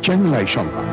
Channel I সংবাদ।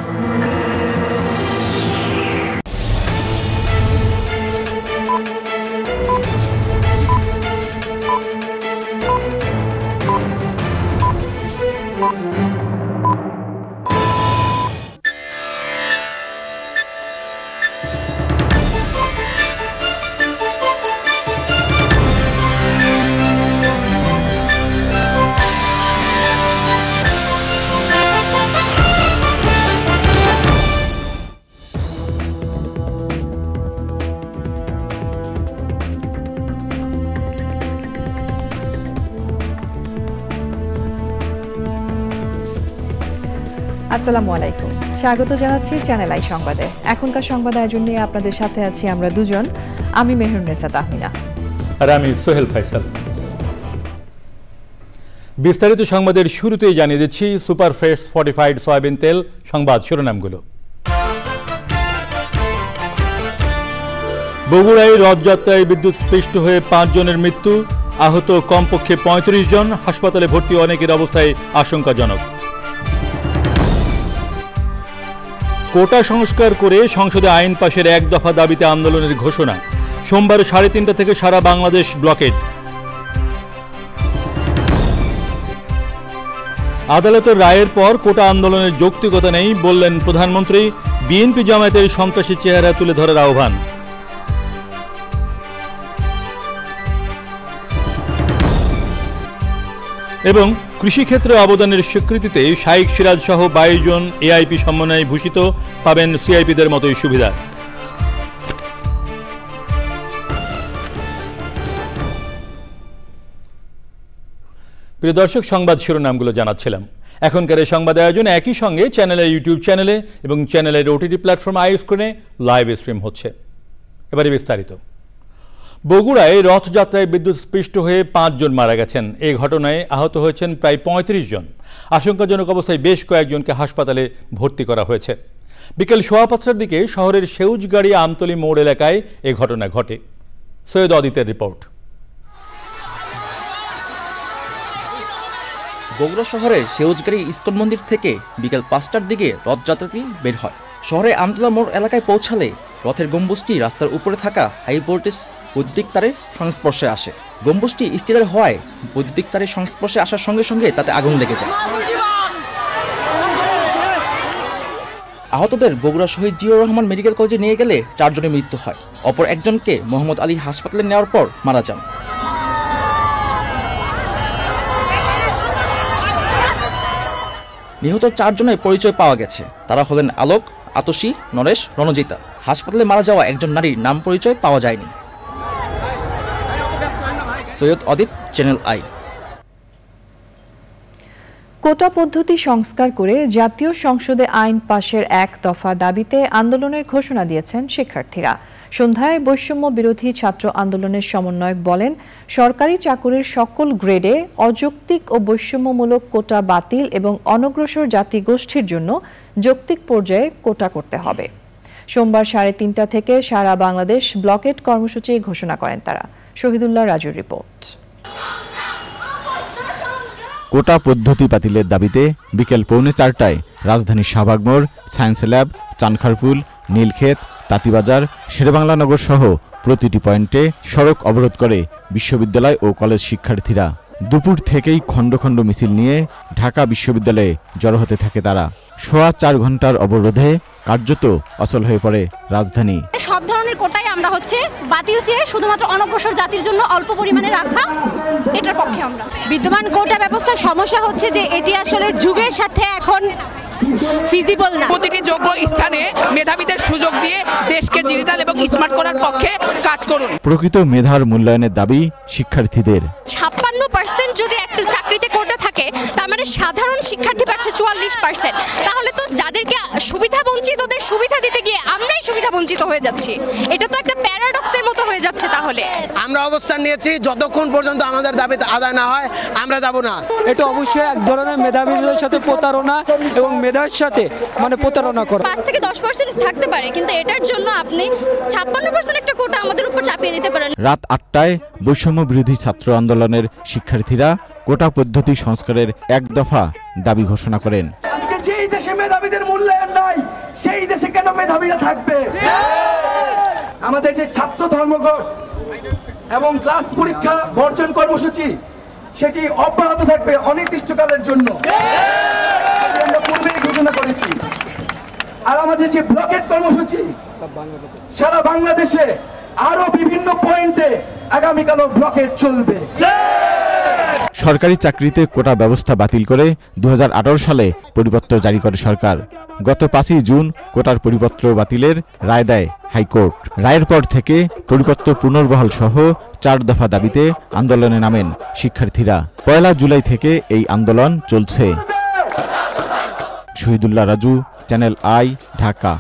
আসসালামু আলাইকুম, স্বাগত জানাচ্ছি চ্যানেল আই সংবাদে। এখনকার সংবাদ আয়োজন নিয়ে আপনাদের সাথে আছি আমরা দুজন, আমি মেহরুন্নেসা তাহমিনা আর আমি সোহেল ফাইসাল। বিস্তারিত সংবাদের শুরুতেই জানিয়ে দিচ্ছি সুপার ফ্রেশ ফর্টিফাইড সয়াবিন তেল সংবাদ শিরোনামগুলো। বগুড়ায় রথযাত্রায় বিদ্যুৎস্পৃষ্ট হয়ে 5 জনের মৃত্যু, আহত কমপক্ষে 35 জন, হাসপাতালে ভর্তি অনেকের অবস্থায় আশঙ্কাজনক। কোটা সংস্কার করে সংসদে আইন পাশের 1 দফা দাবিতে আন্দোলনের ঘোষণা, সোমবার 3:30 থেকে সারা বাংলাদেশ ব্লকেড। আদালতের রায়ের পর কোটা আন্দোলনের যৌক্তিকতা নেই বললেন প্রধানমন্ত্রী, বিএনপি জামায়াতের সন্ত্রাসী চেহারা তুলে ধরার আহ্বান। এবং কৃষিক্ষেত্রে অবদানের স্বীকৃতিতে শাইখ সিরাজ সহ 22 জন এআইপি সম্মাননায় ভূষিত, পাবেন সিআইপিদের মতোই সুবিধা। প্রিয় দর্শক, সংবাদ শিরোনামগুলো জানাচ্ছিলাম। এখনকার এই সংবাদ আয়োজন একই সঙ্গে চ্যানেলের ইউটিউব চ্যানেলে এবং চ্যানেলের ওটিটি প্ল্যাটফর্ম আই স্ক্রিনে লাইভ স্ট্রিম হচ্ছে। এবারে বিস্তারিত। বগুড়ায় রথযাত্রায় বিদ্যুৎস্পৃষ্ট হয়ে 5 জন মারা গেছেন। এই ঘটনায় আহত হয়েছেন প্রায় 35 জন। আশঙ্কাজনক অবস্থায় বেশ কয়েকজনকে হাসপাতালে ভর্তি করা হয়েছে। বিকেল 5:15টার দিকে শহরের সেউজগাড়ি আমতলী মোড় এলাকায় এই ঘটনা ঘটে। সৈয়দ অদিতের রিপোর্ট। বগুড়া শহরের সেউজগাড়ি ইস্কন মন্দির থেকে বিকেল 5টার দিকে রথযাত্রাটি বের হয়। শহরে আমতলা মোড় এলাকায় পৌঁছালে রথের গম্বুজটি রাস্তার উপরে থাকা হাই ভোল্টেজ বৈদ্যুতিক তারের সংস্পর্শে আসে। গম্বুজটি স্টিলের হওয়ায় বৈদ্যুতিক তারের সংস্পর্শে আসার সঙ্গে সঙ্গে তাতে আগুন লেগে যায়। আহতদের বগুড়া শহীদ জিয়াউর রহমান মেডিকেল কলেজে নিয়ে গেলে 4 জনের মৃত্যু হয়। অপর একজনকে মোহাম্মদ আলী হাসপাতালে নেওয়ার পর মারা যান। নিহত 4 জনের পরিচয় পাওয়া গেছে। তারা হলেন আলোক, আতসী, নরেশ, রণজিতা। হাসপাতালে মারা যাওয়া একজন নারীর নাম পরিচয় পাওয়া যায়নি। সৈয়দ অদিত, চ্যানেল আই। কোটা পদ্ধতি সংস্কার করে জাতীয় সংসদে আইন পাশের 1 দফা দাবিতে আন্দোলনের ঘোষণা দিয়েছেন শিক্ষার্থীরা। সন্ধ্যায় বৈষম্য বিরোধী ছাত্র আন্দোলনের সমন্বয়ক বলেন, সরকারি চাকুরির সকল গ্রেডে অযৌক্তিক ও বৈষম্যমূলক কোটা বাতিল এবং অনগ্রসর জাতিগোষ্ঠীর জন্য যৌক্তিক পর্যায়ে কোটা করতে হবে। সোমবার 3:30 থেকে সারা বাংলাদেশ ব্লকেড কর্মসূচি ঘোষণা করেন তারা। শহীদুল্লাহ রাজুর রিপোর্ট। কোটা পদ্ধতি বাতিলের দাবিতে বিকেল 3:45টায় রাজধানীর শাহবাগ মোড়, সায়েন্স ল্যাব, চানখারপুল, নীলক্ষেত, তাঁতিবাজার, শেরেবাংলানগর সহ প্রতিটি পয়েন্টে সড়ক অবরোধ করে বিশ্ববিদ্যালয় ও কলেজ শিক্ষার্থীরা। দুপুর থেকেই খণ্ড খণ্ড মিছিল নিয়ে ঢাকা বিশ্ববিদ্যালয়ে জড়ো হতে থাকে তারা। 4.5 ঘন্টার অবরোধে কার্যত অচল হয়ে পড়ে রাজধানী। সব ধরনের কোটাই আমরা বাতিল চেয়ে শুধুমাত্র অনগ্রসর জাতির জন্য অল্প পরিমাণে রাখা, এটার পক্ষে আমরা। বিদ্যমান কোটা ব্যবস্থার সমস্যা হচ্ছে যে এটি আসলে যুগের সাথে এখন ফিজিবল না। প্রতিটি যোগ্য স্থানে মেধাবীদের সুযোগ দিয়ে দেশকে ডিজিটাল এবং স্মার্ট করার পক্ষে কাজ করুন। প্রকৃত মেধার মূল্যায়নের দাবি শিক্ষার্থীদের। 56% যদি একটা চাকরিতে কোটা থাকে, তার মানে সাধারণ শিক্ষার্থী পাচ্ছে 44%। তাহলে তো যাদেরকে সুবিধা বঞ্চিতদের সুবিধা দিতে গিয়ে আমরাই সুবিধা বঞ্চিত হয়ে যাচ্ছি। এটা তো একটা প্যারাডক্সের মতো হয়ে যাচ্ছে। তাহলে আমরা অবস্থান নিয়েছি, যতক্ষণ পর্যন্ত আমাদের দাবি আদায় না হয় আমরা যাব না। এটা অবশ্যই এক ধরনের মেধাবীদের সাথে প্রতারণা এবং মেধার সাথে প্রতারণা করা। 5 থেকে 10% থাকতে পারে, কিন্তু এটার জন্য আপনি 56% একটা কোটা আমাদের উপর চাপিয়ে দিতে পারেন। রাত 8টায় বৈষম্য বিরোধী ছাত্র আন্দোলনের শিক্ষার্থীরা কোটা পদ্ধতি সংস্কারের 1 দফা দাবি ঘোষণা করেন। আজকে যে যেই দেশে মেধাবীদের মূল্যায়ন নাই সেই দেশে কেন মেধাবীরা থাকবে? আমাদের যে ছাত্র ধর্মঘট এবং ক্লাস পরীক্ষা বর্জন কর্মসূচি সেটি অব্যাহত থাকবে অনির্দিষ্টকালের জন্য, আমরা পূর্বেই ঘোষণা করেছি। আর আমাদের যে ব্লকেট কর্মসূচি সারা বাংলাদেশে আরো বিভিন্ন পয়েন্টে আগামীকালও ব্লকেট চলবে। সরকারি চাকরিতে কোটা ব্যবস্থা বাতিল করে 2018 সালে পরিপত্র জারি করে সরকার। গত 5 জুন কোটার পরিপত্র বাতিলের রায় দেয় হাইকোর্ট। রায়ের পর থেকে পরিপত্র পুনর্বহাল সহ 4 দফা দাবিতে আন্দোলনে নামেন শিক্ষার্থীরা। 1 জুলাই থেকে এই আন্দোলন চলছে। Shahidullah Raju, channel I, Dhaka.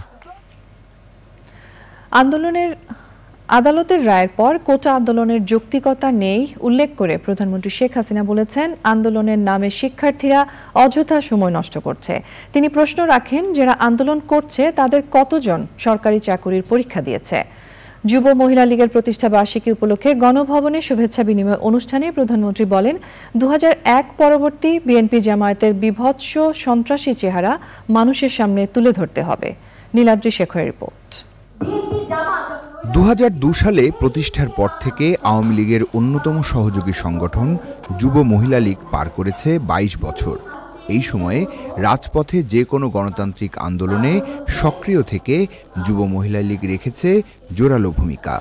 আদালতের রায়ের পর কোটা আন্দোলনের যৌক্তিকতা নেই উল্লেখ করে প্রধানমন্ত্রী শেখ হাসিনা বলেছেন, আন্দোলনের নামে শিক্ষার্থীরা অযথা সময় নষ্ট করছে। তিনি প্রশ্ন রাখেন, যারা আন্দোলন করছে তাদের কতজন সরকারি চাকরির পরীক্ষা দিয়েছে। যুব মহিলা লীগের প্রতিষ্ঠা বার্ষিকী উপলক্ষে গণভবনে শুভেচ্ছা বিনিময় অনুষ্ঠানে প্রধানমন্ত্রী বলেন, 2001 পরবর্তী বিএনপি জামায়াতের বিভৎস সন্ত্রাসী চেহারা মানুষের সামনে তুলে ধরতে হবে। নীলাদ্রি শেখরের রিপোর্ট। 2002 সালে প্রতিষ্ঠার পর থেকে আওয়ামী লীগের অন্যতম সহযোগী সংগঠন যুব মহিলা লীগ পার করেছে 22 বছর। এই সময়ে রাজপথে যে কোনো গণতান্ত্রিক আন্দোলনে সক্রিয় থেকে যুব মহিলা লীগ রেখেছে জোরালো ভূমিকা।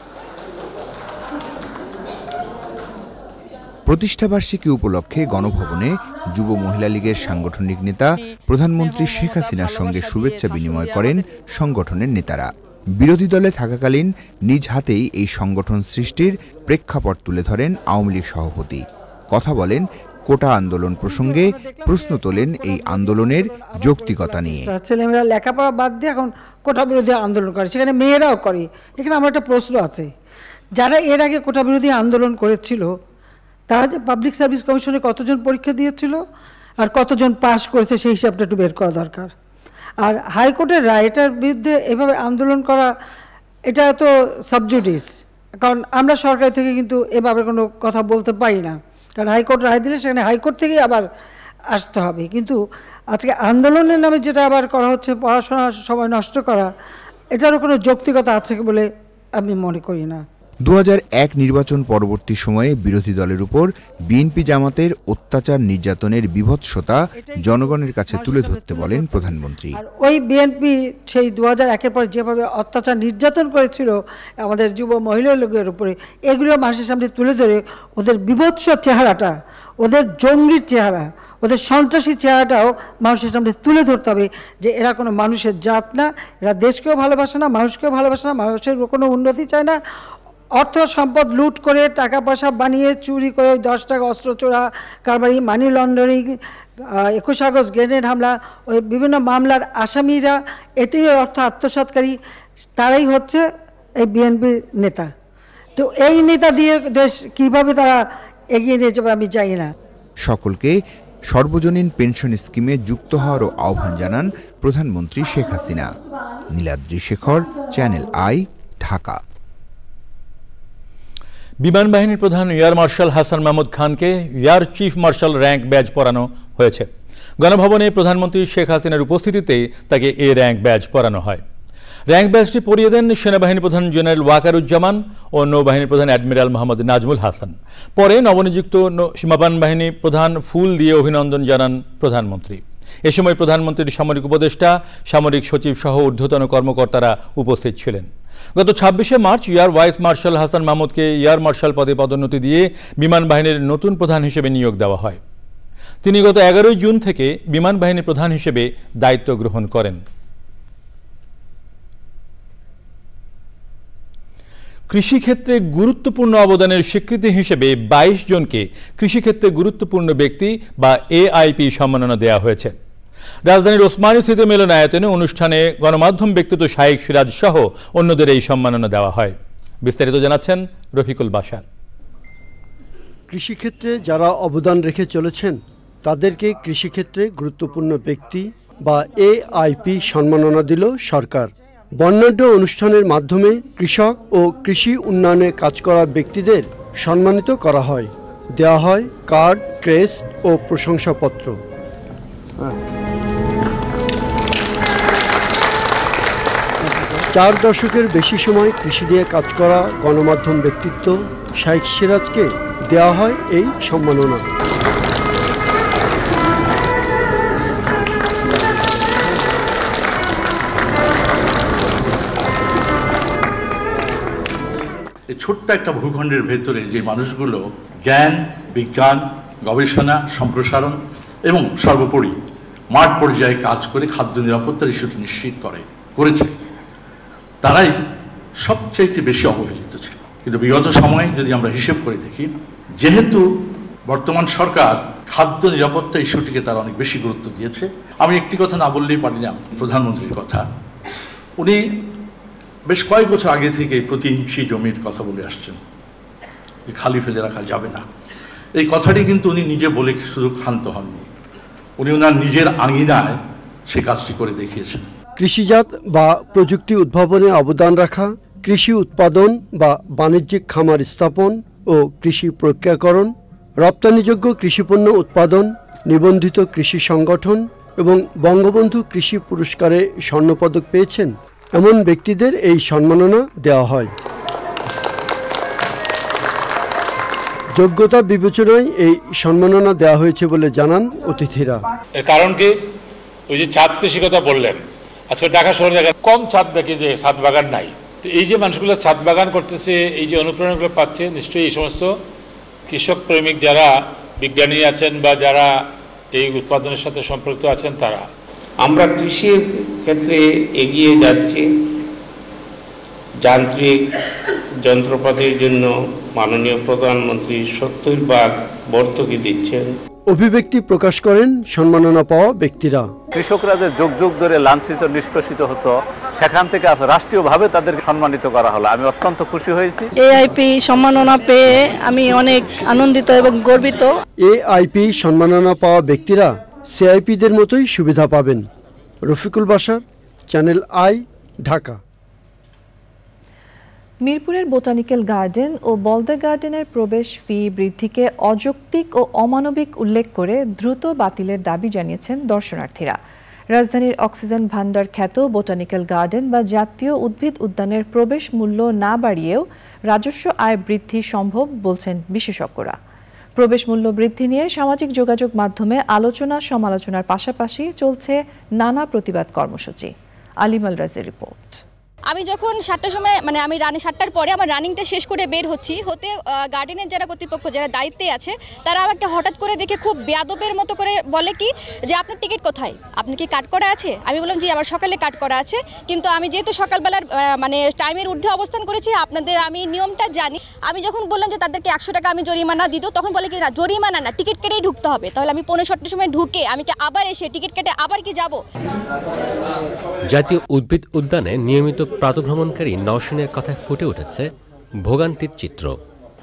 প্রতিষ্ঠাবার্ষিকী উপলক্ষে গণভবনে যুব মহিলা লীগের সাংগঠনিক নেতা প্রধানমন্ত্রী শেখ হাসিনার সঙ্গে শুভেচ্ছা বিনিময় করেন সংগঠনের নেতারা। বিরোধী দলে থাকাকালীন নিজ হাতেই এই সংগঠন সৃষ্টির প্রেক্ষাপট তুলে ধরেন আওয়ামী লীগ সভাপতি। কথা বলেন কোটা আন্দোলন প্রসঙ্গে, প্রশ্ন তোলেন এই আন্দোলনের যৌক্তিকতা নিয়ে। ছেলেমেয়েরা লেখাপড়া বাদ দিয়ে এখন কোটা বিরোধী আন্দোলন করে, সেখানে মেয়েরাও করে। এখানে আমার একটা প্রশ্ন আছে, যারা এর আগে কোটা বিরোধী আন্দোলন করেছিল তারা যে পাবলিক সার্ভিস কমিশনে কতজন পরীক্ষা দিয়েছিল আর কতজন পাস করেছে সেই হিসাবটা একটু বের করা দরকার। আর হাইকোর্টের রায়, এটার বিরুদ্ধে এভাবে আন্দোলন করা এটা তো সাবজুডিস, কারণ আমরা সরকার থেকে কিন্তু এভাবে কোনো কথা বলতে পারি না, কারণ হাইকোর্ট রায় দিলে সেখানে হাইকোর্ট থেকেই আবার আসতে হবে। কিন্তু আজকে আন্দোলনের নামে যেটা আবার করা হচ্ছে, পড়াশোনার সময় নষ্ট করা, এটারও কোনো যৌক্তিকতা আছে বলে আমি মনে করি না। 2001 নির্বাচন পরবর্তী সময়ে বিরোধী দলের উপর বিএনপি জামাতের অত্যাচার নির্যাতনের বিভৎসতা জনগণের কাছে তুলে ধরতে বলেন প্রধানমন্ত্রী। ওই বিএনপি সেই 2001-এর পর যেভাবে অত্যাচার নির্যাতন করেছিল আমাদের যুব মহিলা লোকের উপরে, এগুলো মানুষের সামনে তুলে ধরে ওদের বিভৎস চেহারাটা, ওদের জঙ্গির চেহারা, ওদের সন্ত্রাসী চেহারাটাও মানুষের সামনে তুলে ধরতে হবে যে এরা কোনো মানুষের জাত না, এরা দেশকেও ভালোবাসে না, মানুষকেও ভালোবাসে না, মানুষের কোনো উন্নতি চায় না। অর্থ সম্পদ লুট করে, টাকা পয়সা বানিয়ে, চুরি করে, 10 টাকা অস্ত্র চোরা কারবারি, মানি লন্ডারিং, 21 আগস্ট গ্রেনেড হামলা, ওই বিভিন্ন মামলার আসামিরা, এতে অর্থ আত্মসাৎকারী, তারাই হচ্ছে এই বিএনপির নেতা। তো এই নেতা দিয়ে দেশ কিভাবে তারা এগিয়ে নিয়ে যাবে আমি জানি না। সকলকে সর্বজনীন পেনশন স্কিমে যুক্ত হওয়ারও আহ্বান জানান প্রধানমন্ত্রী শেখ হাসিনা। Niladri Shekhar, channel I, Dhaka. বিমান বাহিনীর প্রধান এয়ার মার্শাল হাসান মাহমুদ খানকে air chief marshal rank badge পরানো হয়েছে। গণভবনে প্রধানমন্ত্রী শেখ হাসিনার উপস্থিতিতে তাকে এ র্যাঙ্ক ব্যাজ পরানো হয়। র্যাঙ্ক ব্যাজটি পরিয়ে দেন সেনাবাহিনী প্রধান জেনারেল ওয়াকারুজ্জামান ও নৌবাহিনী প্রধান অ্যাডমিরাল মোহাম্মদ নাজমুল হাসান। পরে নবনিযুক্ত সীমাপান বাহিনী প্রধান ফুল দিয়ে অভিনন্দন জানান প্রধানমন্ত্রী। এ সময় প্রধানমন্ত্রীর সামরিক উপদেষ্টা, সামরিক সচিব সহ ঊর্ধ্বতন কর্মকর্তারা উপস্থিত ছিলেন। গত 26শে March air vice marshal Hasan মাহমুদকে এয়ার মার্শাল পদে পদোন্নতি দিয়ে বিমান বাহিনীর নতুন প্রধান হিসেবে নিয়োগ দেওয়া হয়। তিনি গত 11 জুন থেকে বিমান বাহিনীর প্রধান হিসেবে দায়িত্ব গ্রহণ করেন। কৃষিক্ষেত্রে গুরুত্বপূর্ণ অবদানের স্বীকৃতি হিসেবে 22 জনকে কৃষিক্ষেত্রে গুরুত্বপূর্ণ ব্যক্তি বা এআইপি সম্মাননা দেওয়া হয়েছে। রাজধানীর ওসমানী স্মৃতি মিলনায়তনে অনুষ্ঠানে গণমাধ্যম ব্যক্তিত্ব শাইখ সিরাজ সহ অন্যদের এই সম্মাননা দেওয়া হয়। বিস্তারিত জানাচ্ছেন রফিকুল বাশার। কৃষিক্ষেত্রে যারা অবদান রেখে চলেছেন তাদেরকে কৃষিক্ষেত্রে গুরুত্বপূর্ণ ব্যক্তি বা এআইপি সম্মাননা দিল সরকার। বর্ণাঢ্য অনুষ্ঠানের মাধ্যমে কৃষক ও কৃষি উন্নয়নে কাজ করা ব্যক্তিদের সম্মানিত করা হয়। দেওয়া হয় কার্ড, ক্রেস্ট ও প্রশংসাপত্র। 4 দশকের বেশি সময় কৃষি নিয়ে কাজ করা গণমাধ্যম ব্যক্তিত্ব শাইখ সিরাজকে দেওয়া হয় এই সম্মাননা। ছোট্ট একটা ভূখণ্ডের ভেতরে যে মানুষগুলো জ্ঞান, বিজ্ঞান, গবেষণা, সম্প্রসারণ এবং সর্বোপরি মাঠ পর্যায়ে কাজ করে খাদ্য নিরাপত্তার ইস্যুটি নিশ্চিত করেছে, তারাই সবচেয়ে বেশি অবহেলিত ছিল। কিন্তু বিগত সময়ে যদি আমরা হিসেব করে দেখি, যেহেতু বর্তমান সরকার খাদ্য নিরাপত্তা ইস্যুটিকে তারা অনেক বেশি গুরুত্ব দিয়েছে। আমি একটি কথা না বললেই পারি না, প্রধানমন্ত্রীর কথা। উনি বেশ কয়েক বছর আগে থেকে প্রতি ইঞ্চি জমির কথা বলে আসছেন, খালি ফেলে রাখা যাবে না। এই কথাটি কিন্তু উনি নিজে বলে শুধু ক্ষান্ত হননি, উনি ওনার নিজের আঙিনায় সে কাজটি করে দেখিয়েছেন। কৃষিজাত বা প্রযুক্তি উদ্ভাবনে অবদান রাখা, কৃষি উৎপাদন বা বাণিজ্যিক খামার স্থাপন ও কৃষি প্রক্রিয়াকরণ, রপ্তানিযোগ্য কৃষিপণ্য উৎপাদন, নিবন্ধিত কৃষি সংগঠন এবং বঙ্গবন্ধু কৃষি পুরস্কারে স্বর্ণপদক পেয়েছেন এমন ব্যক্তিদের এই সম্মাননা দেওয়া হয়। যোগ্যতা বিবেচনায় এই সম্মাননা দেওয়া হয়েছে বলে জানান অতিথিরা। এর কারণ কি, ওই যে ছাদ কৃষি কথা বললেন, আজকে ঢাকা শহরে দেখা কম ছাদ দেখে যে ছাদ বাগান নাই। তো এই যে মানুষগুলো ছাদ বাগান করতেছে, এই যে অনুপ্রেরণাগুলো পাচ্ছে, নিশ্চয়ই এই সমস্ত কৃষক প্রেমিক যারা বিজ্ঞানী আছেন বা যারা এই উৎপাদনের সাথে সম্পৃক্ত আছেন তারা। আমরা কৃষির ক্ষেত্রে এগিয়ে যাচ্ছি, যান্ত্রিক যন্ত্রপাতির জন্য মাননীয় প্রধানমন্ত্রী 70 ভাগ ভর্তুকি দিচ্ছেন। অভিব্যক্তি প্রকাশ করেন সম্মাননা পাওয়া ব্যক্তিরা। কৃষকরা যে যুগ যুগ ধরে লাঞ্ছিত নিষ্পেষিত হতো, সেখান থেকে আজ রাষ্ট্রীয়ভাবে তাদেরকে সম্মানিত করা হলো। আমি অত্যন্ত খুশি হয়েছি। এআইপি সম্মাননা পেয়ে আমি অনেক আনন্দিত এবং গর্বিত। এআইপি সম্মাননা পাওয়া ব্যক্তিরা সিআইপিদের মতোই সুবিধা পাবেন। Rafiqul Bashar, channel I, Dhaka. মিরপুরের বোটানিক্যাল গার্ডেন ও বলদে গার্ডেনের প্রবেশ ফি বৃদ্ধিকে অযৌক্তিক ও অমানবিক উল্লেখ করে দ্রুত বাতিলের দাবি জানিয়েছেন দর্শনার্থীরা। রাজধানীর অক্সিজেন ভান্ডার খ্যাত বোটানিক্যাল গার্ডেন বা জাতীয় উদ্ভিদ উদ্যানের প্রবেশ মূল্য না বাড়িয়েও রাজস্ব আয় বৃদ্ধি সম্ভব বলছেন বিশেষজ্ঞরা। প্রবেশ মূল্য বৃদ্ধি নিয়ে সামাজিক যোগাযোগ মাধ্যমে আলোচনা সমালোচনার পাশাপাশি চলছে নানা প্রতিবাদ কর্মসূচি। আলিমাল রাজের রিপোর্ট। আমি যখন 7টার সময় আমি 7টার পরে আমার রানিংটা শেষ করে বের হতে গার্ডেনের যারা কর্তৃপক্ষ যারা দায়িত্বে আছে তারা আমাকে হঠাৎ করে দেখে খুব বেয়াদবের মতো করে বলে কি যে আপনার টিকিট কোথায়, আপনি কি কাট করা আছে? আমি বললাম জি আমার সকালে কাট করা আছে, কিন্তু আমি যেহেতু সকালবেলার টাইমের ঊর্ধ্বে অবস্থান করেছি, আপনাদের আমি নিয়মটা জানি। আমি যখন বললাম যে তাদেরকে 100 টাকা আমি জরিমানা দিত, তখন বলে কি না জরিমানা না, টিকিট কেটেই ঢুকতে হবে। তাহলে আমি 5:15 সময় ঢুকে আমি কি আবার এসে টিকিট কেটে আবার কি যাব? জাতীয় উদ্ভিদ উদ্যানে নিয়মিত প্রাতভ্রমণকারী নওশিনের কথায় ফুটে উঠেছে ভোগান্তির চিত্র।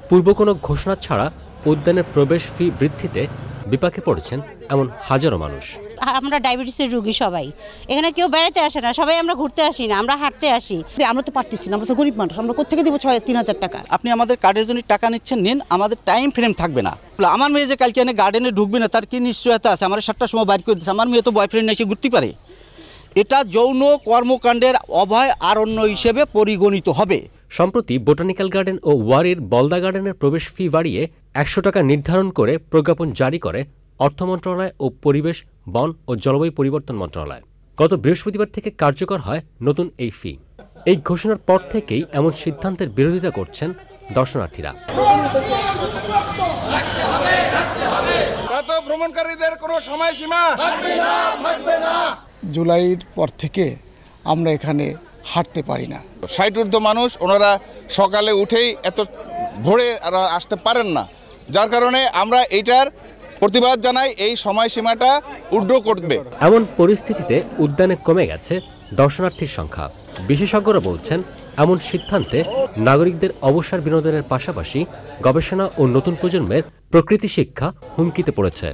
পূর্ব কোনো ঘোষণা ছাড়া উদ্যানের প্রবেশ ফি বৃদ্ধিতে বিপাকে পড়েছেন এমন হাজারো মানুষ। আমরা ডায়াবেটিসের রোগী, সবাই এখানে কেউ বেড়াতে আসে না, সবাই আমরা ঘুরতে আসি না, আমরা হাঁটতে আসি। আমরা তো পারতেছি না, আমরা তো গরিব মানুষ, আমরা কোথেকে দেবো 3,000 টাকা? আপনি আমাদের কার্ডের জন্য টাকা নিচ্ছেন, নিন, আমাদের টাইম ফ্রেম থাকবে না। আমার মেয়ে যে কালকে এনে গার্ডেনে ঢুকবে না তার কি নিশ্চয়তা আছে? আমার 7টার সময় বাইর করে দিচ্ছে, আমার মেয়ে তো বয়ফ্রেন্ড এসে ঘুরতে পারে। এটা যৌন কর্মকাণ্ডের অভয় আরণ্য হিসেবে পরিগণিত হবে। সম্প্রতি বোটানিক্যাল গার্ডেন ও ওয়ারির বলদা গার্ডেনের প্রবেশ ফি বাড়িয়ে 100 টাকা নির্ধারণ করে প্রজ্ঞাপন জারি করে অর্থ মন্ত্রণালয় ও পরিবেশ, বন ও জলবায়ু পরিবর্তন মন্ত্রণালয়। গত বৃহস্পতিবার থেকে কার্যকর হয় নতুন এই ফি। এই ঘোষণার পর থেকেই এমন সিদ্ধান্তের বিরোধিতা করছেন দর্শনার্থীরা। ভ্রমণকারীদের কোনো সময়সীমা থাকবে না। জুলাইয়ের পর থেকে আমরা এখানে হাঁটতে পারি না। 60 ঊর্ধ্ব মানুষ, ওনারা সকালে উঠেই এত ভোরে আসতে পারেন না, যার কারণে আমরা এইটার প্রতিবাদ জানাই। এই সময়সীমাটা ঊর্ধ্ব করবে। এমন পরিস্থিতিতে উদ্যানে কমে গেছে দর্শনার্থীর সংখ্যা। বিশেষজ্ঞরা বলছেন এমন সিদ্ধান্তে নাগরিকদের অবসর বিনোদনের পাশাপাশি গবেষণা ও নতুন প্রজন্মের প্রকৃতি শিক্ষা হুমকিতে পড়েছে।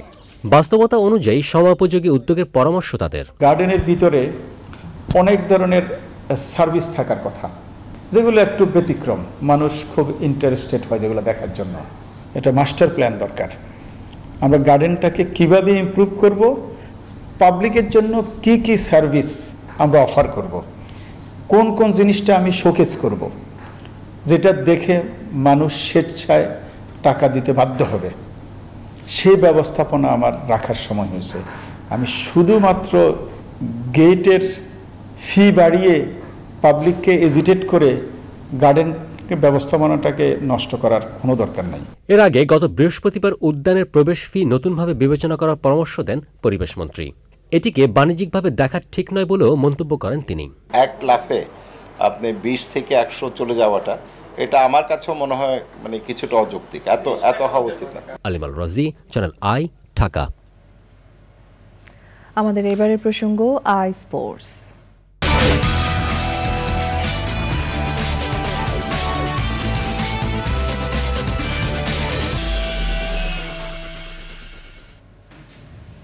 বাস্তবতা অনুযায়ী সময়োপযোগী উদ্যোগের পরামর্শ তাদের। গার্ডেনের ভিতরে অনেক ধরনের সার্ভিস থাকার কথা, যেগুলো একটু ব্যতিক্রম, মানুষ খুব ইন্টারেস্টেড হয় যেগুলো দেখার জন্য। এটা মাস্টার প্ল্যান দরকার। আমরা গার্ডেনটাকে কিভাবে ইমপ্রুভ করব, পাবলিকের জন্য কি কি সার্ভিস আমরা অফার করব, কোন কোন জিনিসটা আমি শোকেস করব, যেটা দেখে মানুষ স্বেচ্ছায় টাকা দিতে বাধ্য হবে, সেই ব্যবস্থাপনা আমার রাখার সময় হয়েছে। আমি শুধুমাত্র গেটের ফি বাড়িয়ে পাবলিককে এজিটেট করে গার্ডেন ব্যবস্থাপনাটাকে নষ্ট করার কোনো দরকার নাই। এর আগে গত বৃহস্পতিবার উদ্যানের প্রবেশ ফি নতুনভাবে বিবেচনা করার পরামর্শ দেন পরিবেশ মন্ত্রী। এটিকে বাণিজ্যিকভাবে দেখা ঠিক নয় বলেও মন্তব্য করেন তিনি। এক লাফে আপনি 20 থেকে 100 চলে যাওয়াটা, এটা আমার কাছেও মনে হয় মানে কিছুটা অযৌক্তিক, এত হওয়া উচিত না। আলিমাল রাজি, চ্যানেল আই, ঢাকা। আমাদের এবারের প্রসঙ্গ আই স্পোর্টস।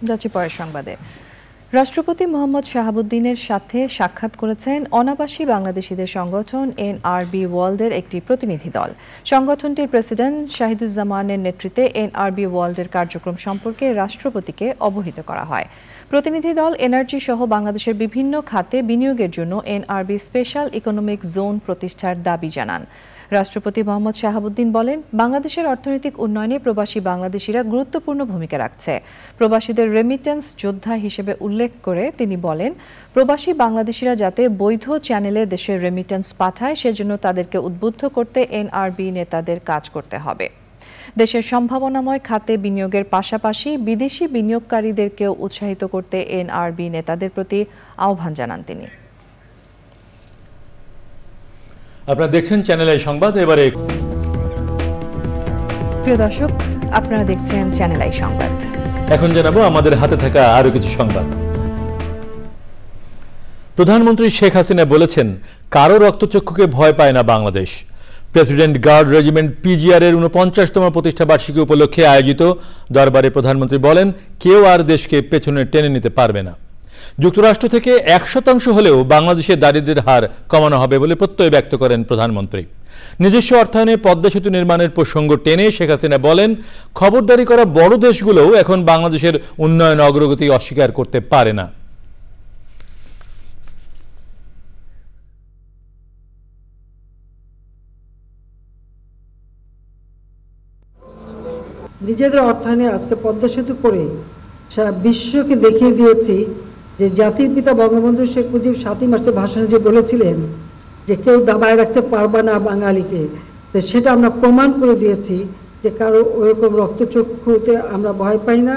যাচ্ছি পরের সংবাদে। রাষ্ট্রপতি মোহাম্মদ শাহাবুদ্দিনের সাথে সাক্ষাৎ করেছেন অনাবাসী বাংলাদেশিদের সংগঠন এনআরবি ওয়ার্ল্ডের একটি প্রতিনিধি দল। সংগঠনটির প্রেসিডেন্ট শাহিদুজ্জামানের নেতৃত্বে এনআরবি ওয়ার্ল্ডের কার্যক্রম সম্পর্কে রাষ্ট্রপতিকে অবহিত করা হয়। প্রতিনিধি দল এনার্জি সহ বাংলাদেশের বিভিন্ন খাতে বিনিয়োগের জন্য এনআরবি স্পেশাল ইকোনমিক জোন প্রতিষ্ঠার দাবি জানান। রাষ্ট্রপতি মোহাম্মদ শাহাবুদ্দিন বলেন, বাংলাদেশের অর্থনৈতিক উন্নয়নে প্রবাসী বাংলাদেশিরা গুরুত্বপূর্ণ ভূমিকা রাখছে। প্রবাসীদের রেমিটেন্স যোদ্ধা হিসেবে উল্লেখ করে তিনি বলেন, প্রবাসী বাংলাদেশিরা যাতে বৈধ চ্যানেলে দেশের রেমিটেন্স পাঠায় সেজন্য তাদেরকে উদ্বুদ্ধ করতে এনআরবি নেতাদের কাজ করতে হবে। দেশের সম্ভাবনাময় খাতে বিনিয়োগের পাশাপাশি বিদেশি বিনিয়োগকারীদেরকেও উৎসাহিত করতে এনআরবি নেতাদের প্রতি আহ্বান জানান তিনি। আপনারা দেখছেন চ্যানেল আই সংবাদ। এবারে প্রিয় দর্শক, আপনারা দেখছেন চ্যানেল আই সংবাদ। এখন জানাবো আমাদের হাতে থাকা আরো কিছু সংবাদ। প্রধানমন্ত্রী শেখ হাসিনা বলেছেন, কারো রক্তচক্ষুকে ভয় পায় না Bangladesh. President guard regiment PGR এর 49তম প্রতিষ্ঠা বার্ষিকী উপলক্ষে আয়োজিত দরবারে প্রধানমন্ত্রী বলেন, কেউ আর দেশকে পেছনে টেনে নিতে পারবে না। যুক্তরাষ্ট্র থেকে 1% হলেও বাংলাদেশের দারিদ্র্যের হার কমানো হবে বলে প্রত্যয় ব্যক্ত করেন প্রধানমন্ত্রী। নিজস্ব অর্থায়নে পদ্মা সেতু নির্মাণের প্রসঙ্গ টেনে শেখ হাসিনা বলেন, খবরদারি করা বড় দেশগুলোও এখন বাংলাদেশের উন্নয়ন অগ্রগতি অস্বীকার করতে পারে না। নিজেদের অর্থায়নে আজকে পদ্মা সেতু করে সারা বিশ্বকে দেখিয়ে দিয়েছি যে জাতির পিতা বঙ্গবন্ধু শেখ মুজিব 7ই মার্চের ভাষণে যে বলেছিলেন যে কেউ দাবায় রাখতে পারবে না বাঙালিকে, তো সেটা আমরা প্রমাণ করে দিয়েছি যে কারো ওরকম রক্তচক্ষুতে আমরা ভয় পাই না।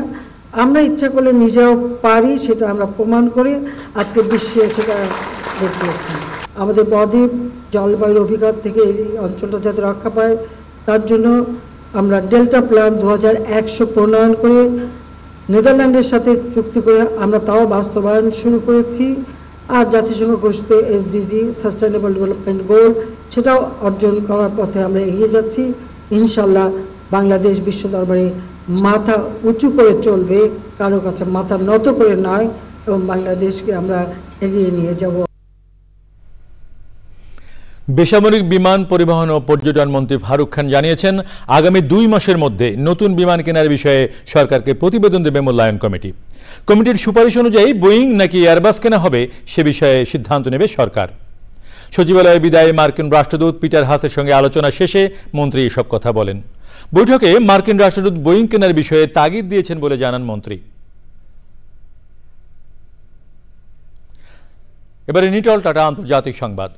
আমরা ইচ্ছা করলে নিজেও পারি, সেটা আমরা প্রমাণ করে আজকে বিশ্বে সেটা দেখিয়েছি। আমাদের বদ্বীপ জলবায়ুর অভিঘাত থেকে এই অঞ্চলটা যাতে রক্ষা পায় তার জন্য আমরা ডেল্টা প্ল্যান 2100 প্রণয়ন করে নেদারল্যান্ডের সাথে চুক্তি করে আমরা তাও বাস্তবায়ন শুরু করেছি। আর জাতিসংঘ ঘোষিত SDG সাস্টেনেবল ডেভেলপমেন্ট গোল সেটাও অর্জন করার পথে আমরা এগিয়ে যাচ্ছি। ইনশাল্লাহ বাংলাদেশ বিশ্ব দরবারে মাথা উঁচু করে চলবে, কারো কাছে মাথা নত করে নয়, এবং বাংলাদেশকে আমরা এগিয়ে নিয়ে যাব। বেসামরিক বিমান পরিবহন ও পর্যটন মন্ত্রী ফারুক খান জানিয়েছেন, আগামী 2 মাসের মধ্যে নতুন বিমান কেনার বিষয়ে সরকারকে প্রতিবেদন দেবে মূল্যায়ন কমিটি। কমিটির সুপারিশ অনুযায়ী বোয়িং নাকি এয়ারবাস কেনা হবে সে বিষয়ে সিদ্ধান্ত নেবে সরকার। সচিবালয়ে বিদায়ী মার্কিন রাষ্ট্রদূত পিটার হাসের সঙ্গে আলোচনা শেষে মন্ত্রী এসব কথা বলেন। বৈঠকে মার্কিন রাষ্ট্রদূত বোয়িং কেনার বিষয়ে তাগিদ দিয়েছেন বলে জানান মন্ত্রী। এবারে নিটল টাটা আন্তর্জাতিক সংবাদ।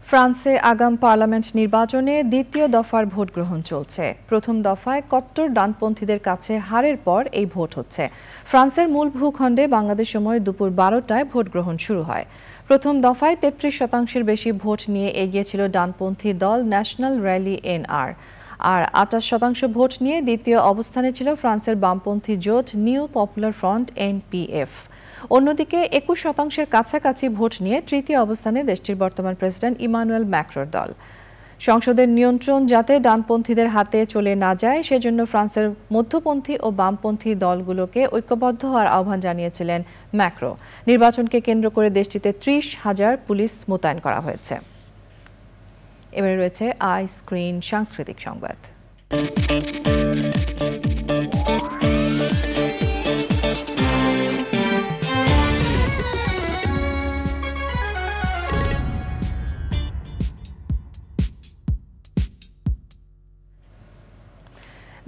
ফ্রান্সে আগাম পার্লামেন্ট নির্বাচনে দ্বিতীয় দফার ভোট গ্রহণ চলছে। প্রথম দফায় কট্টর ডানপন্থীদের কাছে হারের পর এই ভোট হচ্ছে। ফ্রান্সের মূল ভূখণ্ডে বাংলাদেশ সময় দুপুর 12টায় ভোট গ্রহণ শুরু হয়। প্রথম দফায় 33% বেশি ভোট নিয়ে এগিয়েছিল ডানপন্থী দল ন্যাশনাল র্যালি NR, আর 28% ভোট নিয়ে দ্বিতীয় অবস্থানে ছিল ফ্রান্সের বামপন্থী জোট নিউ পপুলার ফ্রন্ট NPF। অন্যদিকে 21% কাছাকাছি ভোট নিয়ে তৃতীয় অবস্থানে দেশটির বর্তমান প্রেসিডেন্ট ইমানুয়েল ম্যাক্রোর দল। সংসদের নিয়ন্ত্রণ যাতে ডানপন্থীদের হাতে চলে না যায় সেজন্য ফ্রান্সের মধ্যপন্থী ও বামপন্থী দলগুলোকে ঐক্যবদ্ধ হওয়ার আহ্বান জানিয়েছিলেন ম্যাক্রো। নির্বাচনকে কেন্দ্র করে দেশটিতে 30,000 পুলিশ মোতায়েন করা হয়েছে। এবারে রয়েছে আই স্ক্রিন সাংস্কৃতিক সংবাদ।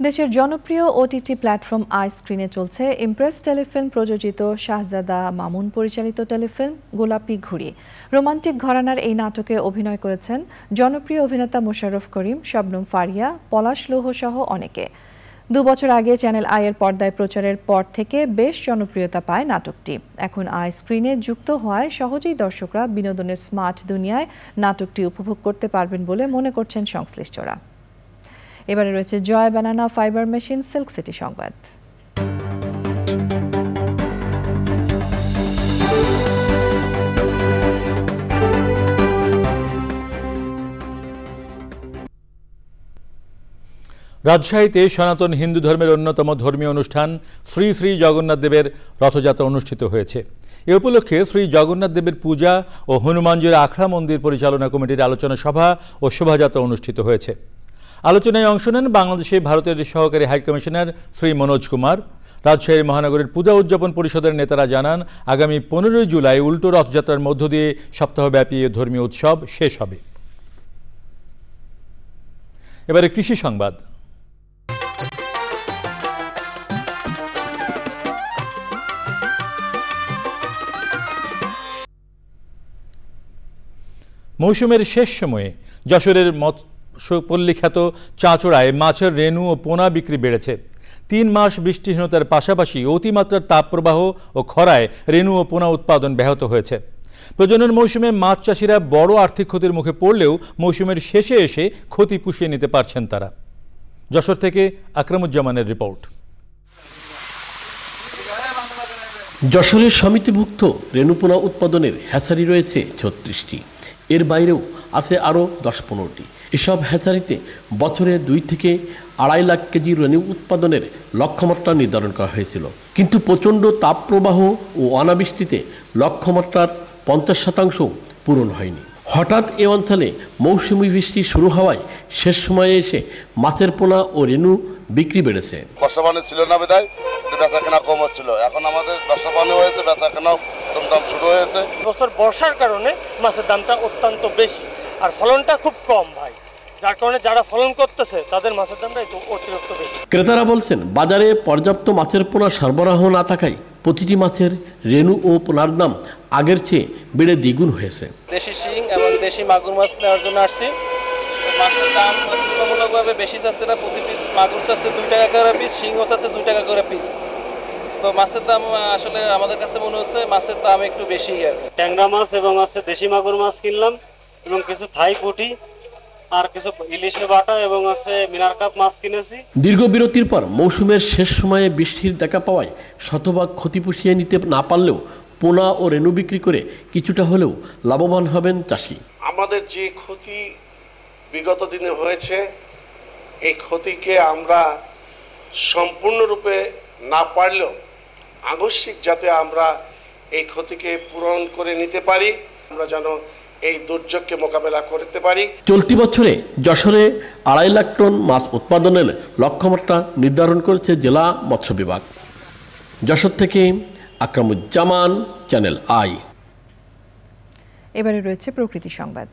দেশের জনপ্রিয় ওটিটি প্ল্যাটফর্ম আই স্ক্রিনে চলছে ইমপ্রেস টেলিফিল্ম প্রযোজিত শাহজাদা মামুন পরিচালিত টেলিফিল্ম গোলাপি ঘুড়ি। রোমান্টিক ঘরানার এই নাটকে অভিনয় করেছেন জনপ্রিয় অভিনেতা মোশাররফ করিম, শবনম ফারিয়া, পলাশ লৌহ সহ অনেকে। 2 বছর আগে চ্যানেল আই এর পর্দায় প্রচারের পর থেকে বেশ জনপ্রিয়তা পায় নাটকটি। এখন আই স্ক্রিনে যুক্ত হওয়ায় সহজেই দর্শকরা বিনোদনের স্মার্ট দুনিয়ায় নাটকটি উপভোগ করতে পারবেন বলে মনে করছেন সংশ্লিষ্টরা। এবারে রয়েছে Joy banana fibre machine silk city সংবাদ। রাজশাহীতে সনাতন হিন্দু ধর্মের অন্যতম ধর্মীয় অনুষ্ঠান শ্রী শ্রী জগন্নাথ দেবের রথযাত্রা অনুষ্ঠিত হয়েছে। এ উপলক্ষে শ্রী জগন্নাথ দেবের পূজা ও হনুমানজির আখড়া মন্দির পরিচালনা কমিটির আলোচনা সভা ও শোভাযাত্রা অনুষ্ঠিত হয়েছে। আলোচনায় অংশ নেন বাংলাদেশে ভারতের সহকারী হাইকমিশনার শ্রী মনোজ কুমার। রাজশাহী মহানগরের পূজা উদযাপন পরিষদের নেতারা জানান, আগামী 15 জুলাই উল্টো রথযাত্রার মধ্য দিয়ে সপ্তাহব্যাপী ধর্মীয় উৎসব শেষ হবে। এবারে কৃষি সংবাদ। মৌসুমের শেষ সময়ে যশোরের মৎস্যপল্লী খ্যাত চাঁচড়ায় মাছের রেণু ও পোনা বিক্রি বেড়েছে। 3 মাস বৃষ্টিহীনতার পাশাপাশি অতিমাত্রার তাপপ্রবাহ ও খরায় রেণু ও পোনা উৎপাদন ব্যাহত হয়েছে। প্রজনন মৌসুমে মাছ চাষিরা বড় আর্থিক ক্ষতির মুখে পড়লেও মৌসুমের শেষে এসে ক্ষতি পুষিয়ে নিতে পারছেন তারা। যশোর থেকে আকরামুজ্জামানের রিপোর্ট। যশোরের সমিতিভুক্ত রেণুপোনা উৎপাদনের হ্যাচারি রয়েছে 36টি। এর বাইরেও আছে আরও 10-15টি। এসব হ্যাচারিতে বছরে 2 থেকে 2.5 লাখ কেজি রেণু উৎপাদনের লক্ষ্যমাত্রা নির্ধারণ করা হয়েছিল, কিন্তু প্রচণ্ড তাপপ্রবাহ ও অনাবৃষ্টিতে লক্ষ্যমাত্রার 50% পূরণ হয়নি। হঠাৎ এ অঞ্চলে মৌসুমি বৃষ্টি শুরু হওয়ায় শেষ সময়ে এসে মাছের পোনা ও রেণু বিক্রি বেড়েছে। বর্ষাপানি ছিল না বিধায় বেচাকেনা কম হচ্ছিল, এখন আমাদের বর্ষাপানি হয়েছে, বেচাকেনাও দাম শুরু হয়েছে। বছর বর্ষার কারণে মাছের দামটা অত্যন্ত বেশি আর ফলনটা খুব কম ভাই, যার কারণে যারা ফলন করতেছে তাদের মাছের দামটা একটু অতিরিক্ত বেশি। ক্রেতারা বলছেন, বাজারে পর্যাপ্ত মাছের পোনা সরবরাহ না থাকায় প্রতিটি মাছের রেণু ও পোনার দাম আগের চেয়ে বেড়ে দ্বিগুণ হয়েছে। দেশি শিং এবং দেশি মাগুর মাছ নেওয়ার জন্য আসছি। মাছের দাম তুলনামূলকভাবে বেশি যাচ্ছে না, প্রতি পিস মাগুর চাচ্ছে 2 টাকা করে পিস, শিংও চাচ্ছে 2 টাকা করে পিস। তো মাছের দাম আসলে আমাদের কাছে মনে হচ্ছে মাছের দাম একটু বেশি। আর ট্যাংরা মাছ এবং আছে দেশি মাগুর মাছ কিনলাম এবং কিছু থাই পুঁটি আর কিছু ইলিশে বাটা এবং আছে মিনার কাপ মাছ কিনেছি। দীর্ঘ বিরতির পর মৌসুমের শেষ সময়ে বৃষ্টির দেখা পাওয়ায় শতভাগ ক্ষতি পুষিয়ে নিতে না পারলেও পোনা ও রেণু বিক্রি করে কিছুটা হলেও লাভবান হবেন চাষি। আমাদের যে ক্ষতি বিগত দিনে হয়েছে, এই ক্ষতিকে আমরা সম্পূর্ণরূপে না পারলেও আংশিক যাতে আমরা এই ক্ষতিকে পূরণ করে নিতে পারি, আমরা যেন এই দুর্যোগকে মোকাবেলা করতে পারি। চলতি বছরে যশোরে 2.5 লাখ টন মাছ উৎপাদনের লক্ষ্যমাত্রা নির্ধারণ করেছে জেলা মৎস্য বিভাগ। যশোর থেকে আকরামুজ্জামান, চ্যানেল আই। এবারে রয়েছে প্রকৃতি সংবাদ।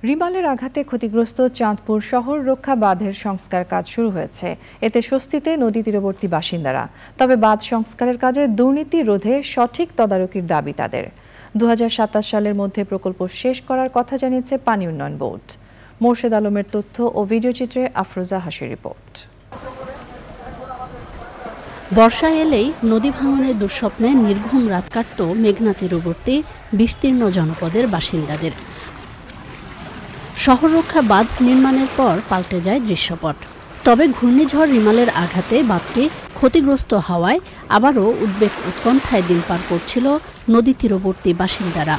রিমালের আঘাতে ক্ষতিগ্রস্ত চাঁদপুর শহর রক্ষা বাঁধের সংস্কার কাজ শুরু হয়েছে। এতে স্বস্তিতে নদী তীরবর্তী বাসিন্দারা। তবে বাঁধ সংস্কারের কাজে দুর্নীতি রোধে সঠিক তদারকির দাবি তাদের। 2027 সালের মধ্যে প্রকল্প শেষ করার কথা জানিয়েছে পানি উন্নয়ন বোর্ড। মোর্শেদ আলমের তথ্য ও ভিডিও চিত্রে আফরোজা হাসির রিপোর্ট। বর্ষা এলেই নদী ভাঙনের দুঃস্বপ্নে নির্ঘুম রাত কাটত মেঘনা তীরবর্তী বিস্তীর্ণ জনপদের বাসিন্দাদের। শহর রক্ষা বাঁধ নির্মাণের পর পাল্টে যায় দৃশ্যপট। তবে ঘূর্ণিঝড় রিমালের আঘাতে বাঁধটি ক্ষতিগ্রস্ত হওয়ায় আবারও উদ্বেগ উৎকণ্ঠায় দিন পার করছিল নদী তীরবর্তী বাসিন্দারা।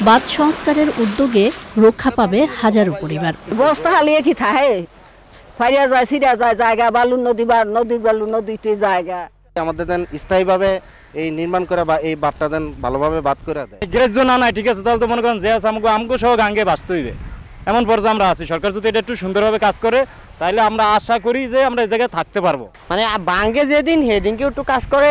বাঁধ সংস্কারের উদ্যোগে রক্ষা পাবে হাজারো পরিবার। বস্তা হালিয়ে কি থাকে ফাইয়া যায় সিরিয়া যায় জায়গা বালু নদী বা নদীর বালু নদীতে জায়গা আমাদের দেন স্থায়ীভাবে এই নির্মাণ করে বা এই বাঁধটা দেন ভালোভাবে বাদ করে দেয়। গ্যারেজ না নাই ঠিক আছে, তাহলে তো মনে করেন যে আছে আমগো সহ গাঙ্গে বাঁচতে হইবে, এমন পর্যায়ে আমরা আছি। সরকার যদি এটা একটু সুন্দরভাবে কাজ করে তাহলে আমরা আশা করি যে আমরা এই জায়গায় থাকতে পারবো। মানে বাঙ্গে যেদিন সেদিনকে একটু কাজ করে,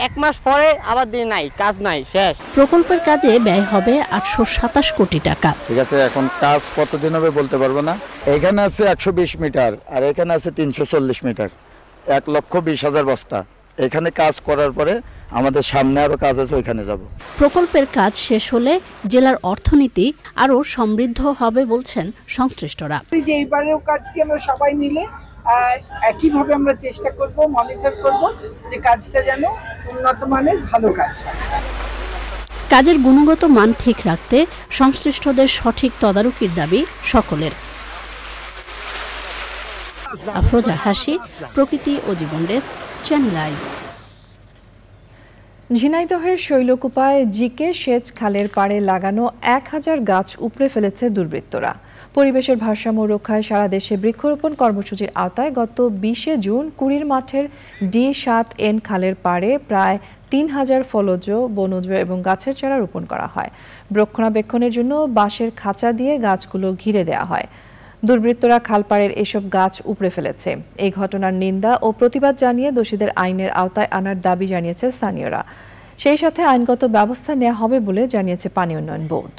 1 মাস পরে আবার দিন নাই, কাজ নাই, শেষ। প্রকল্পের কাজে ব্যয় হবে 827 কোটি টাকা। ঠিক আছে, এখন কাজ কতদিন হবে বলতে পারবো না। এখানে আছে 120 মিটার আর এখানে আছে 340 মিটার, 1,20,000 বস্তা। এখানে কাজ করার পরে আমাদের সামনে আরো কাজ আছে, ওইখানে যাব। প্রকল্পের কাজ শেষ হলে জেলার অর্থনীতি আরো সমৃদ্ধ হবে বলছেন সংশ্লিষ্টরা। যে এইবারেও কাজটি আমরা সবাই মিলে একইভাবে আমরা চেষ্টা করব, মনিটর করব যে কাজটা যেন উন্নত মানের ভালো কাজ হয়। কাজের গুণগত মান ঠিক রাখতে সংশ্লিষ্টদের সঠিক তদারকির দাবি সকলের। আফরোজা হাসি, প্রকৃতি ও জীবন ডেস্ক, চ্যানেল আই। ঝিনাইদহের শৈলকুপায় জিকে সেচ খালের পাড়ে লাগানো 1000 গাছ উপড়ে ফেলেছে দুর্বৃত্তরা। পরিবেশের ভারসাম্য রক্ষায় সারা দেশে বৃক্ষরোপণ কর্মসূচির আওতায় গত 20 জুন কুড়ির মাঠের D7N খালের পাড়ে প্রায় 3000 ফলজ, বনজ এবং গাছের চারা রোপণ করা হয়। রক্ষণাবেক্ষণের জন্য বাঁশের খাঁচা দিয়ে গাছগুলো ঘিরে দেওয়া হয়। দুর্বৃত্তরা খালপাড়ের এসব গাছ উপড়ে ফেলেছে। এই ঘটনার নিন্দা ও প্রতিবাদ জানিয়ে দোষীদের আইনের আওতায় আনার দাবি জানিয়েছে স্থানীয়রা। সেই সাথে আইনগত ব্যবস্থা নেওয়া হবে বলে জানিয়েছে পানি উন্নয়ন বোর্ড।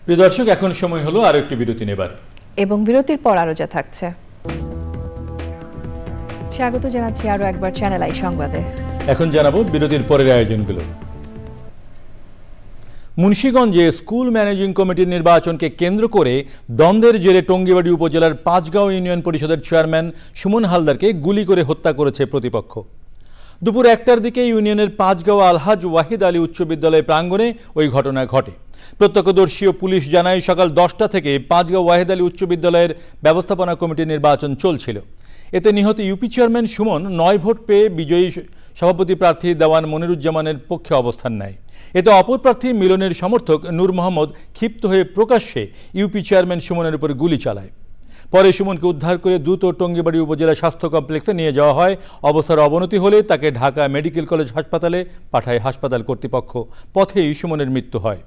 প্রিয় দর্শক, এখন সময় হলো আরো একটি বিরতি নেবার, এবং বিরতির পর আরো যা থাকছে। স্বাগত জানাচ্ছি আরো একবার চ্যানেল আই সংবাদে। এখন জানাবো বিরতির পরের আয়োজনগুলো। মুন্সিগঞ্জে স্কুল ম্যানেজিং কমিটির নির্বাচনকে কেন্দ্র করে দ্বন্দ্বের জেরে টঙ্গিবাড়ি উপজেলার পাঁচগাঁও ইউনিয়ন পরিষদের চেয়ারম্যান সুমন হালদারকে গুলি করে হত্যা করেছে প্রতিপক্ষ। দুপুর 1টার দিকে ইউনিয়নের পাঁচগাঁও আলহাজ ওয়াহিদ আলী উচ্চ বিদ্যালয় প্রাঙ্গণে ওই ঘটনা ঘটে। প্রত্যক্ষদর্শী ও পুলিশ জানায় সকাল 10টা থেকে পাঁচগাঁও ওয়াহিদ আলী উচ্চ বিদ্যালয়ের ব্যবস্থাপনা কমিটির নির্বাচন চলছিল। এতে নিহত ইউপি চেয়ারম্যান সুমন 9 ভোট পেয়ে বিজয়ী সভাপতি প্রার্থী দেওয়ান মনিরুজ্জামানের পক্ষে অবস্থান নেয়। এতে অপর প্রার্থী মিলনের সমর্থক নূর মোহাম্মদ ক্ষিপ্ত হয়ে প্রকাশ্যে ইউপি চেয়ারম্যান সুমনের উপর গুলি চালায়। পরে সুমনকে উদ্ধার করে দ্রুত টঙ্গিবাড়ি উপজেলা স্বাস্থ্য কমপ্লেক্সে নিয়ে যাওয়া হয়। অবস্থার অবনতি হলে তাকে ঢাকা মেডিকেল কলেজ হাসপাতালে পাঠায় হাসপাতাল কর্তৃপক্ষ। পথেই সুমনের মৃত্যু হয়।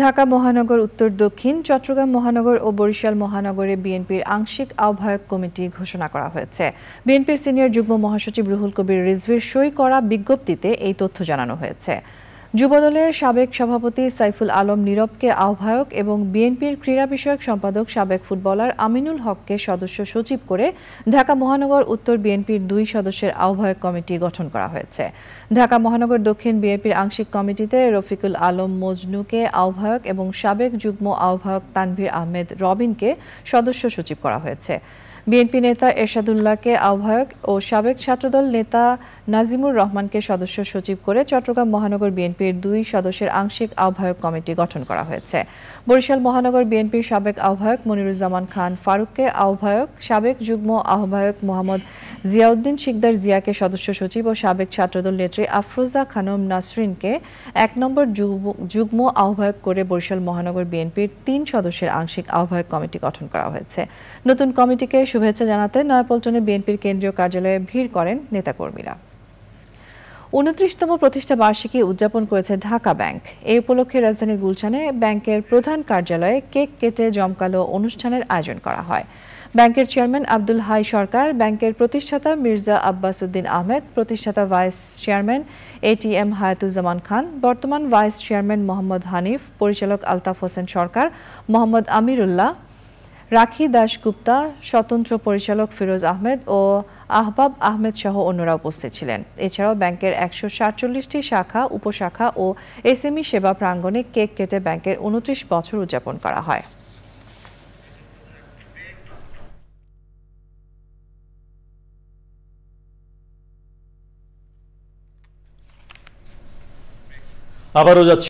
ঢাকা মহানগর, উত্তর দক্ষিণ, চট্টগ্রাম মহানগর ও বরিশাল মহানগরে বিএনপির আংশিক আহ্বায়ক কমিটি ঘোষণা করা হয়েছে। বিএনপির সিনিয়র যুগ্ম মহাসচিব রুহুল কবির রিজভির সই করা বিজ্ঞপ্তিতে এই তথ্য জানানো হয়েছে। যুবদলের সাবেক সভাপতি সাইফুল আলম নীরবকে আহ্বায়ক এবং বিএনপির ক্রীড়া বিষয়ক সম্পাদক সাবেক ফুটবলার আমিনুল হককে সদস্য সচিব করে ঢাকা মহানগর উত্তর বিএনপির 2 সদস্যের আহ্বায়ক কমিটি গঠন করা হয়েছে। ঢাকা মহানগর দক্ষিণ বিএনপির আংশিক কমিটিতে রফিকুল আলম মজনুকে আহ্বায়ক এবং সাবেক যুগ্ম আহ্বায়ক তানভীর আহমেদ রবিনকে সদস্য সচিব করা হয়েছে। বিএনপি নেতা এরশাদুল্লাহকে আহ্বায়ক ও সাবেক ছাত্রদল নেতা নাজিমুর রহমানকে সদস্য সচিব করে চট্টগ্রাম মহানগর বিএনপির 2 সদস্যের আংশিক আহ্বায়ক কমিটি গঠন করা হয়েছে। বরিশাল মহানগর বিএনপির সাবেক আহ্বায়ক মনিরুজ্জামান খান ফারুককে আহ্বায়ক, সাবেক যুগ্ম আহ্বায়ক মোহাম্মদ জিয়াউদ্দিন শিকদার জিয়াকে সদস্য সচিব ও সাবেক ছাত্রদল নেত্রী আফরোজা খানম নাসরিনকে 1 নম্বর যুগ্ম আহ্বায়ক করে বরিশাল মহানগর বিএনপির 3 সদস্যের আংশিক আহ্বায়ক কমিটি গঠন করা হয়েছে। নতুন কমিটিকে শুভেচ্ছা জানাতে নয়াপল্টনে বিএনপির কেন্দ্রীয় কার্যালয়ে ভিড় করেন নেতাকর্মীরা। 29তম প্রতিষ্ঠা বার্ষিকী উদযাপন করেছে ঢাকা ব্যাংক। এই উপলক্ষে রাজধানীর গুলশানে ব্যাংকের প্রধান কার্যালয়ে কেক কেটে জমকালো অনুষ্ঠানের আয়োজন করা হয়। ব্যাংকের চেয়ারম্যান আব্দুল হাই সরকার, ব্যাংকের প্রতিষ্ঠাতা মির্জা আব্বাস উদ্দিন আহমেদ, প্রতিষ্ঠাতা ভাইস চেয়ারম্যান ATM হায়াতুজ্জামান খান, বর্তমান ভাইস চেয়ারম্যান মোহাম্মদ হানিফ, পরিচালক আলতাফ হোসেন সরকার, মোহাম্মদ আমিরুল্লাহ, রাখি দাশগুপ্তা, স্বতন্ত্র পরিচালক ফিরোজ আহমেদ ও আহবাব আহমেদ সহ অন্যরা উপস্থিত ছিলেন। এছাড়াও ব্যাংকের 147টি শাখা, উপশাখা ও SME সেবা প্রাঙ্গণে কেক কেটে ব্যাংকের 29 বছর উদযাপন করা হয়। আবারও যাচ্ছে